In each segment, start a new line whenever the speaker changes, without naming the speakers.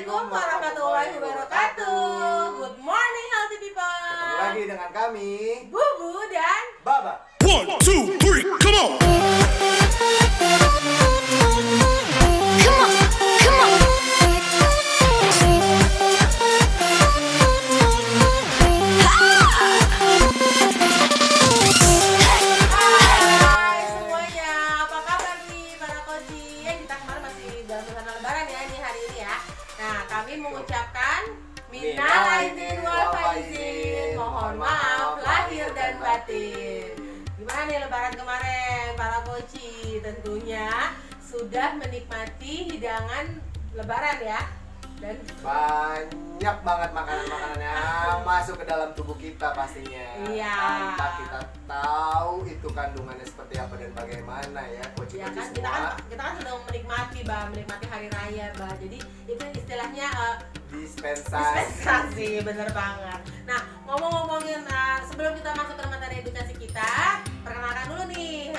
Assalamualaikum warahmatullahi wabarakatuh. Good morning healthy people.
Ketemu lagi dengan kami,
Bubu dan
Baba.
1, 2, 3, come on!
Hai semuanya. Apa kabar nih para koji? Kita kemarin masih dalam suasana lebaran ya di hari ini ya. Nah, kami mengucapkan minal aidin wal faizin. Mohon maaf lahir dan batin. Gimana nih lebaran kemarin para koji? Tentunya sudah menikmati hidangan lebaran ya. Dan
Banyak banget makanan-makanan yang masuk ke dalam tubuh kita pastinya.
Iya.
Tanpa kita tahu itu kandungannya seperti apa dan bagaimana ya,
ya
coach-coach
kan
semua.
kita kan sudah menikmati hari raya, Bah. Jadi itu istilahnya dispensasi, bener banget. Nah, ngomongin sebelum kita masuk ke materi edukasi kita, perkenalkan dulu nih.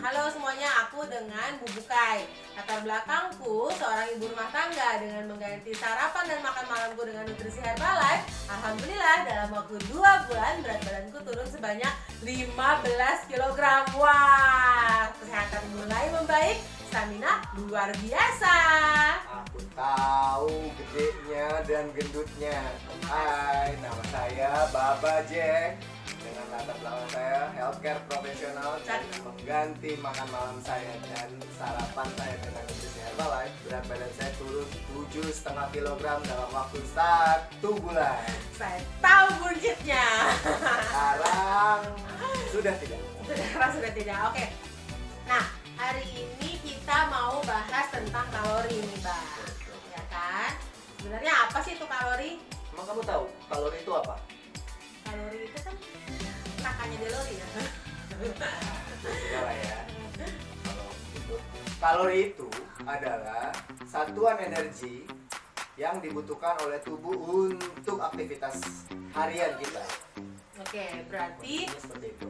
Halo semuanya, aku dengan Bubu Kai. Latar belakangku seorang ibu rumah tangga dengan mengganti sarapan dan makan malamku dengan nutrisi Herbalife. Alhamdulillah dalam waktu 2 bulan berat badanku turun sebanyak 15 kg. Wah, kesehatan mulai membaik, stamina luar biasa.
Aku tahu gedenya dan gendutnya. Hai, nama saya Baba Jack. Dengan latar belakang saya healthcare profesional dan mengganti makan malam saya dan sarapan saya dengan nutrisi Herbalife, berat badan saya turun 7,5 kg dalam waktu 1 bulan.
Saya tahu buncitnya.
Sekarang sudah tidak.
Sekarang sudah tidak. Oke. Nah, hari ini kita mau bahas tentang kalori nih, Bang. Ya kan? Sebenarnya apa sih itu kalori?
Emang kamu tahu kalori itu apa?
Kalori itu kan kakaknya Delori ya.
Sudah lah ya. Kalori itu adalah satuan energi yang dibutuhkan oleh tubuh untuk aktivitas harian kita.
Oke, berarti
Seperti itu.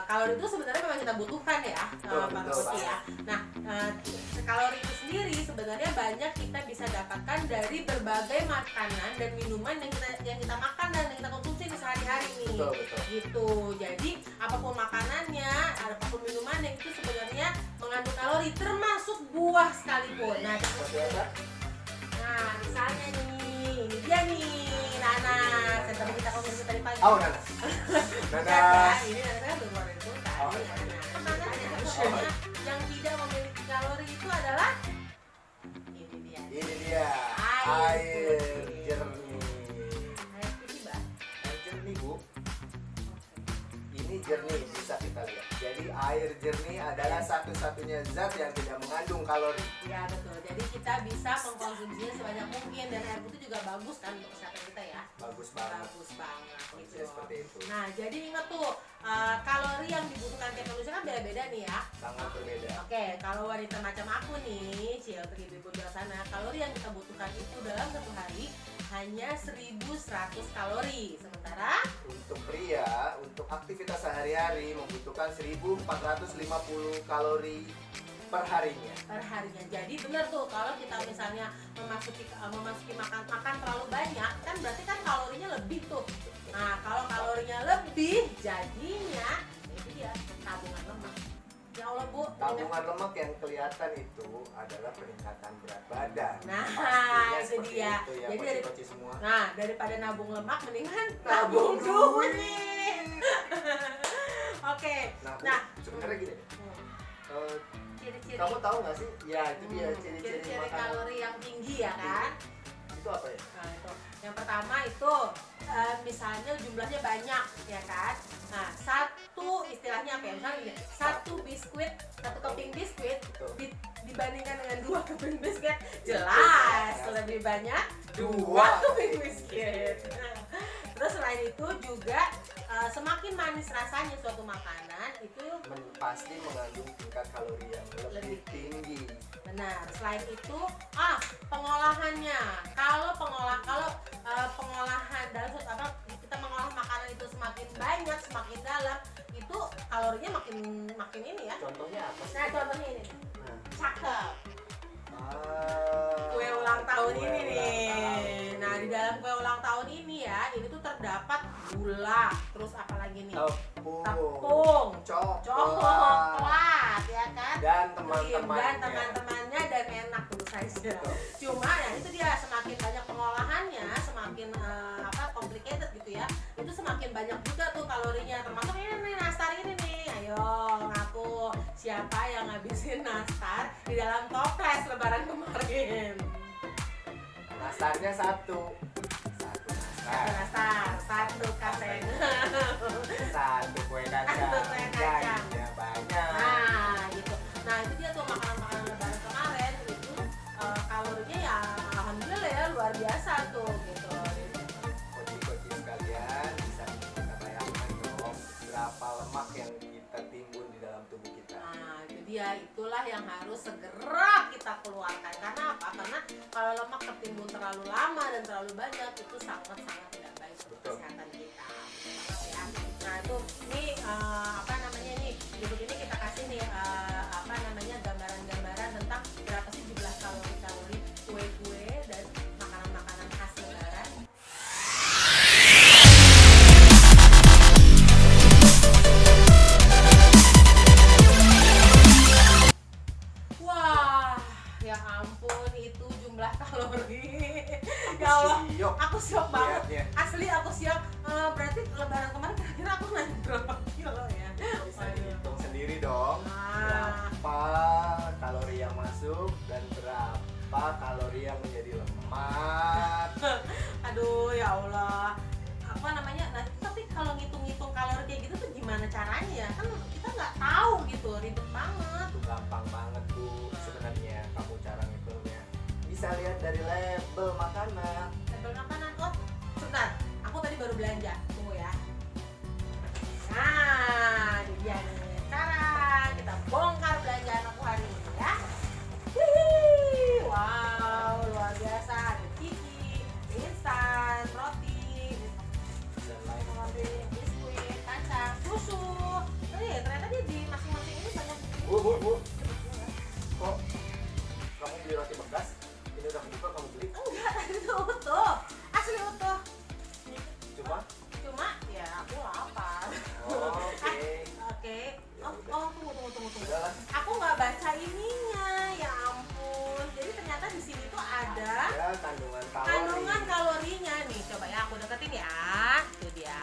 kalori itu sebenarnya memang kita butuhkan ya, Pak
betul
Koci ya. Nah, kalori itu sendiri sebenarnya banyak kita bisa dapatkan dari berbagai makanan dan minuman yang kita makan dan yang kita konsumsi di sehari-hari nih.
Betul.
Gitu. Jadi apapun makanannya, apapun minumannya itu sebenarnya mengandung kalori, termasuk buah sekalipun.
Seperti apa?
Nah, misalnya nih, ini dia nih, nanas. Yang tadi kita konsumsi tadi pagi.
Oh, nanas. Nanas.
Ini nanas kan baru keluarin kulkas.
Oh,
Ini
iya.
nanas. Makanan yang sebenarnya yang tidak memiliki kalori itu adalah ini dia.
Ini dia.
Air
Air
putih.
jernih.
Air putih, Mbak.
Air jernih, Bu. Ini jernih bisa kita lihat. Jadi air jernih adalah satu-satunya zat yang tidak mengandung kalori.
Ya betul. Jadi kita bisa mengkonsumsinya sebanyak mungkin dan air putih juga bagus kan untuk kesehatan kita ya.
Bagus banget.
Bagus banget gitu.
Kondisinya seperti itu.
Nah, jadi ingat tuh kalori yang dibutuhkan tiap manusia kan beda-beda nih ya.
Sangat berbeda.
Oke, kalau wanita macam aku nih, Cil ibu di luar sana, kalori yang kita butuhkan itu dalam satu hari hanya 1.100 kalori. Sementara
Untuk pria, untuk aktivitas sehari-hari membutuhkan 1.450 kalori per harinya.
per harinya. Jadi benar tuh kalau kita misalnya memasuki makan terlalu banyak, kan berarti kan kalorinya lebih tuh. Nah, kalau kalorinya lebih, jadinya itu dia tabungan lemak. Ya Allah, Bu.
Tabungan lemak yang kelihatan itu adalah peningkatan berat badan.
Nah,
Pastinya
itu
seperti
dia.
itu ya,
Jadi
koci-koci semua.
Nah, daripada nabung lemak mendingan
Nabung
nabung
duit.
duit. Oke.
Nah,
Nah,
sebenarnya gini,
ciri-ciri
kamu tahu nggak sih? Ya, itu dia ciri-ciri
ciri-ciri
makanan.
kalori yang tinggi ya kan?
Itu apa ya?
Nah, itu. Yang pertama itu misalnya jumlahnya banyak ya kan? Nah, satu istilahnya apa ya? Misalnya gini, satu keping biskuit
Betul.
dibandingkan dengan 2 keping biskuit jelas lebih banyak 2 keping biskuit. Terus selain itu juga semakin manis rasanya suatu makanan itu
Pasti mengandung tingkat kalori yang lebih tinggi.
benar. Selain itu pengolahannya. Kalau pengolahan dalam suatu kita mengolah makanan itu semakin banyak, semakin dalam, itu kalorinya makin ini ya.
Contohnya apa sih?
Nah, contohnya ini.
Nah.
Cakep.
Ah,
Kue ulang tahun tahun
Kue
ini
ulang
nih.
tahun.
Nah, di dalam kue ulang tahun ini ya, ini tuh terdapat gula, terus apa lagi nih? Tepung, coklat, ya kan?
dan
Dan
teman-temannya.
teman-temannya dan enak tentu saja. Cuma ya itu dia, semakin banyak pengolahannya, semakin complicated gitu ya. Itu semakin banyak juga tuh kalorinya. Termasuk ini nih nastar ini nih. Ayo ngaku siapa yang ngabisin nastar di dalam toples lebaran kemarin?
Nastarnya satu
Nastar, satu kacang.
satu kue kacang,
Satu kue kacang.
jadinya banyak.
Nah, gitu. Nah, itu dia tuh makanan-makanan lebaran kemarin itu kalorinya ya alhamdulillah ya luar biasa tuh gitu.
Koci-koci sekalian, bisa kita bayangkan dong berapa lemak yang kita timbun di dalam tubuh kita.
Nah, itu dia, itulah yang harus segera kita keluarkan. Karena apa? Karena kalau lemak tertimbun terlalu lama dan terlalu banyak itu sangat-sangat tidak baik untuk
Betul.
kesehatan kita. Betul banget ya. Nah, itu ini di berikut ini kita kasih nih gambaran-gambaran tentang berapa sih jumlah kalori kue-kue dan makanan-makanan khas lebaran. Wah, ya ampun itu jumlah kalori. Ya Allah,
Siok
aku syok banget.
lihatnya.
Asli aku syok. Berarti lebaran kemarin kira-kira aku naik berapa kilo ya?
Bisa dihitung sendiri dong.
Nah,
Berapa kalori yang masuk dan berapa kalori yang menjadi lemak.
aduh ya Allah. Apa namanya? Nah, tapi kalau ngitung-ngitung kalori kayak gitu tuh gimana caranya ya? Kan kita nggak tahu gitu, ribet banget.
Itu gampang banget Bu sebenarnya kamu cara ngitungnya. Bisa lihat dari label makanan.
Label makanan. Oh, sebentar. Aku tadi baru belanja. Tunggu ya. Nah, ini dia nih. Sekarang kita bongkar belanjaan aku hari ini ya. Hihi, wow, luar biasa. Ada ciki, instan, roti,
Dan lain
roti, biskuit, kacang, susu. Ternyata dia di masing-masing ini banyak.
Bu, kok kamu beli roti bekas? Ini udah kebuka kamu beli?
Enggak, itu utuh. Asli utuh.
Cuma?
Ya aku lapar.
Oh, oke.
Oke.
Ya udah.
Oh, tunggu.
Udahlah.
Aku nggak baca ininya, ya ampun. Jadi ternyata di sini tuh ada
Ya, kandungan kalori.
kandungan kalorinya nih. Coba ya aku deketin ya. Itu dia.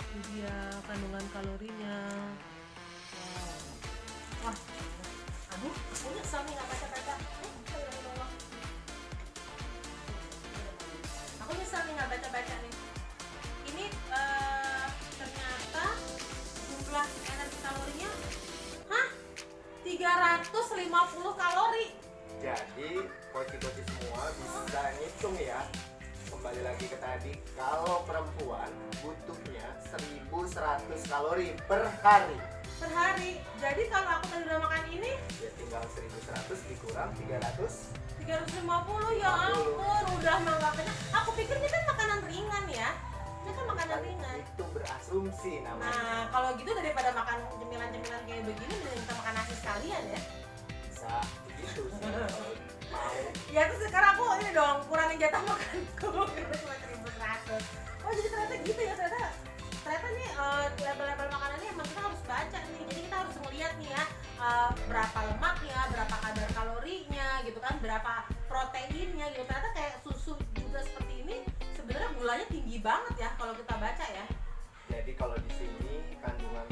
Itu dia kandungan kalorinya. Wah. Aduh, aku nyesel nih nggak baca-baca. Aku nyesel nih nggak baca-baca nih. Ini ternyata jumlah energi kalorinya 350 kalori.
Jadi, koci-koci semua bisa ngitung ya. Kembali lagi ke tadi, kalau perempuan butuhnya 1100 kalori per hari.
Per hari. Jadi kalau aku tadi udah makan ini
Ya tinggal 1100 dikurang 300.
350, ya ampun, udah mah nggak kenyang. Aku pikir ini kan makanan ringan ya. Ini kan makanan ringan.
Itu berasumsi namanya.
Nah, kalau gitu daripada makan cemilan-cemilan kayak begini, mending kita makan nasi sekalian ya.
Bisa begitu sih kalau mau.
Ya terus sekarang aku ini dong kurangin jatah makanku karena cuma 1.100. Oh jadi ternyata gitu ya, ternyata nih label-label makanannya emang kita harus baca nih. Jadi kita harus ngeliat nih ya berapa lemaknya, berapa kadar kalorinya gitu kan, berapa proteinnya gitu. Ternyata kayak susu juga seperti ini sebenarnya gulanya tinggi banget ya kalau kita baca ya.
Jadi kalau di sini kandungan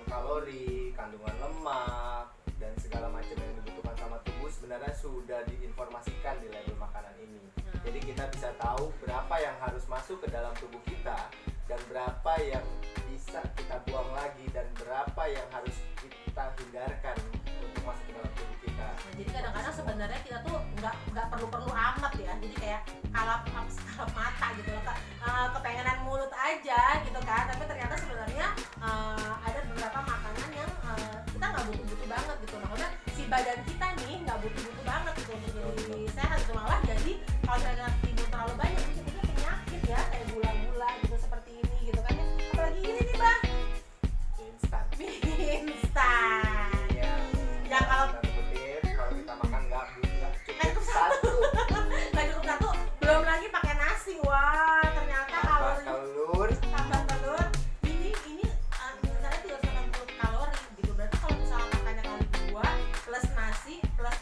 kalori, kandungan lemak dan segala macam yang dibutuhkan sama tubuh sebenarnya sudah diinformasikan di label makanan ini. Jadi kita bisa tahu berapa yang harus masuk ke dalam tubuh kita dan berapa yang bisa kita buang lagi dan berapa yang harus kita hindarkan untuk masuk ke dalam tubuh kita.
Nah, jadi kadang-kadang sebenarnya kita tuh nggak perlu amat ya. Jadi kayak kalap mata gitu loh, kepengenan mulut aja gitu kan. Tapi ternyata sebenarnya ada beberapa makanan yang kita nggak butuh-butuh banget gitu. Maksudnya si badan kita nih nggak butuh-butuh banget gitu untuk jadi sehat gitu. Malah jadi kalau kita timbul terlalu banyak itu jadinya penyakit ya, kayak gula-gula gitu seperti ini gitu kan ya. Apalagi ini nih bang,
Instan.
mie instan.
Ya,
Ya kalau
tanda kutip, kalau kita makan nggak cukup
cukup
satu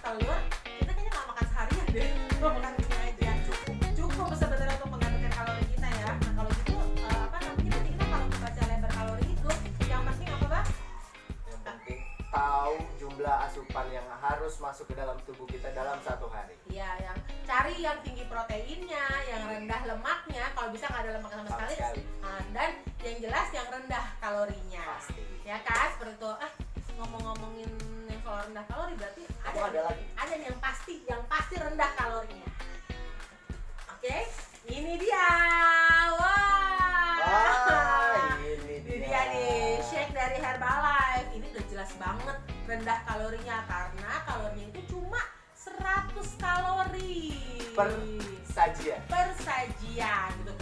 telur, kita kayaknya nggak makan seharian deh. Nggak makan ini aja. Cukup sebenarnya untuk menggantikan kalori kita ya. Nah kalau gitu apa namanya nanti kita kalau membaca lebar kalori itu yang penting apa Bang?
Yang penting tahu jumlah asupan yang harus masuk ke dalam tubuh kita dalam satu hari.
Iya, yang cari yang tinggi proteinnya, yang rendah lemaknya, kalau bisa nggak ada lemak sama sekali. Dan yang jelas yang rendah kalorinya.
Pasti.
Ya kan, seperti itu. Ngomong-ngomongin yang soal rendah kalori berarti
Ada lagi.
ada yang pasti rendah kalorinya. Oke, ini dia. Wah.
Ini
Dia nih, shake dari Herbalife. Ini udah jelas banget rendah kalorinya karena kalorinya itu cuma 100 kalori
per sajian.
gitu.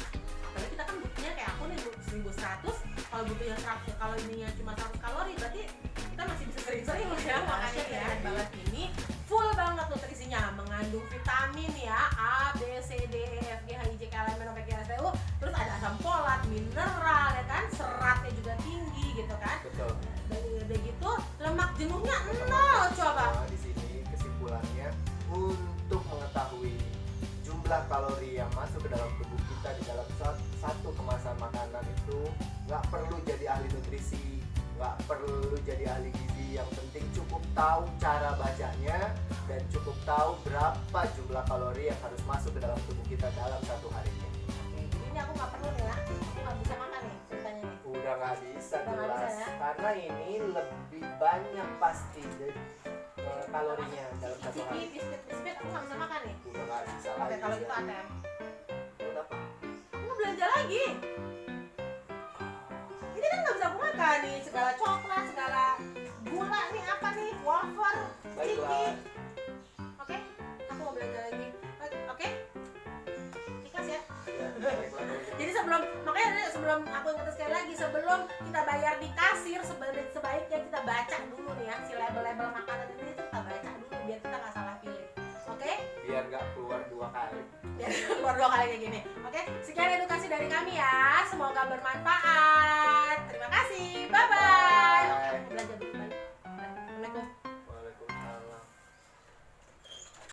Apalagi kita kan butuhnya kayak aku nih 1100. Kalau butuh yang 100, kalau ininya cuma 100 kalori berarti kita masih bisa sering-sering lah ya. Makanya ya Herbalife ini full banget nutrisinya, mengandung vitamin ya A, B, C, D, E, F, G, H, I, J, K, L, M, N, O, P, Q, R, S, T, U. Terus ada asam folat, mineral ya kan, seratnya juga tinggi gitu kan.
Betul.
Udah gitu lemak jenuhnya nol coba.
Nah, di sini kesimpulannya untuk mengetahui jumlah kalori yang masuk ke dalam tubuh kita di dalam satu kemasan makanan itu nggak perlu jadi ahli nutrisi, nggak perlu jadi ahli gizi. Yang penting cukup tahu cara bacanya dan cukup tahu berapa jumlah kalori yang harus masuk ke dalam tubuh kita dalam satu harinya.
Oke, jadi ini aku nggak perlu nih ya, aku nggak bisa makan nih ceritanya nih.
Udah nggak bisa
Udah nggak
jelas
bisa, ya?
karena ini lebih banyak pasti kalorinya dalam satu
Ciki,
hari.
biskuit aku nggak bisa makan nih.
Udah nggak bisa
Oke,
lagi.
kalau gitu
ya.
ATM.
Buat apa?
Aku mau belanja lagi. Ini kan nggak bisa aku makan nih, segala coklat, segala gula nih apa nih, wafer, ciki.
Baiklah.
Oke, aku mau belanja lagi. Oke, ikhlas ya.
Ya, baiklah kalau gitu.
Jadi sebelum aku ingetin sekali lagi, sebelum kita bayar di kasir sebaiknya kita baca dulu nih ya si label-label makanan ini tuh kita baca dulu biar kita nggak salah pilih. Oke?
Biar nggak keluar 2 kali.
Biar keluar 2 kali kayak gini. Oke? Sekian edukasi dari kami ya. Semoga bermanfaat. Terima kasih. Bye bye.